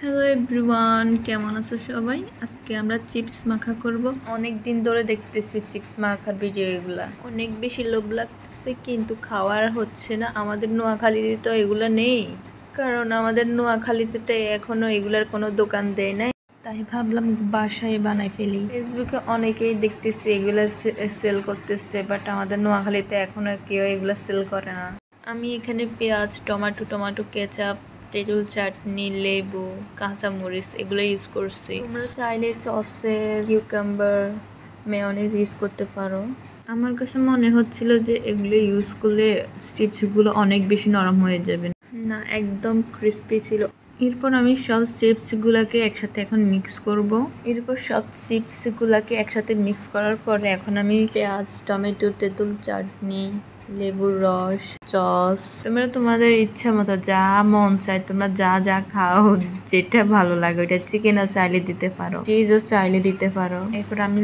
Hello everyone, কেমন আছো সবাই? আজকে আমরা চিপস মাখা করব। অনেক দিন ধরে দেখতেছি চিপস মাখার ভিডিও, এগুলা অনেক বেশি লোভ লাগতেছে, কিন্তু খাওয়ার হচ্ছে না। আমাদের নোয়াখালীতে তো এগুলো নেই, কারণ আমাদের নোয়াখালীতে এখনো এগুলার কোনো দোকান দেয় নাই। তাই ভাবলাম বাসায় বানাই ফেলি। ফেসবুকে অনেকেই দেখতেছি এগুলা সেল করতেছে, বাট আমাদের নোয়াখালীতে এখনো কেউ এগুলা সেল করে না। আমি এখানে পেঁয়াজ, টমেটো কেচাপ, তেঁতুল চাটনি, লেবু, কাঁচামরিচ এগুলো ইউজ করছি। তোমরা চাইলে সসেস, কিউকাম্বার, মেয়োনিজ ইউজ করতে পারো। আমার কাছে মনে হচ্ছিল যে এগুলো ইউজ করলে চিপসগুলো অনেক বেশি নরম হয়ে যাবে, না একদম ক্রিস্পি ছিল। এরপর আমি সব চিপসগুলোকে একসাথে এখন মিক্স করব। মিক্স করার পরে এখন আমি পেঁয়াজ, টমেটো, তেঁতুল চাটনি, লেবুর রস, সস, তোমরা তোমাদের ইচ্ছা মতো যা মন চায় তোমরা যা যা খাও, যেটা ভালো লাগে ওইটা, চিকেনও চাইলে দিতে পারো, চিজও চাইলে দিতে পারো। এরপর আমি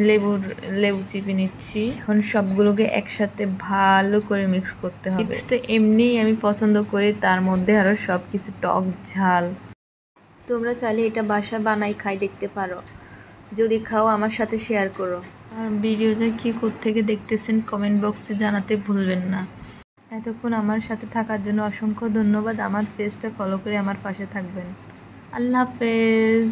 লেবু চিপে নিচ্ছি। এখন সবগুলোকে একসাথে ভালো করে মিক্স করতে হবে। তো এমনিই আমি পছন্দ করি, তার মধ্যে আরো সবকিছু টক ঝাল। তোমরা চাইলে এটা বাসায় বানাই খাই দেখতে পারো। যদি খাও আমার সাথে শেয়ার করো। আর ভিডিওটা কি কোত্থেকে দেখতেছেন কমেন্ট বক্সে জানাতে ভুলবেন না। এতক্ষণ আমার সাথে থাকার জন্য অসংখ্য ধন্যবাদ। আমার পেজটা ফলো করে আমার পাশে থাকবেন। আল্লাহ হাফেজ।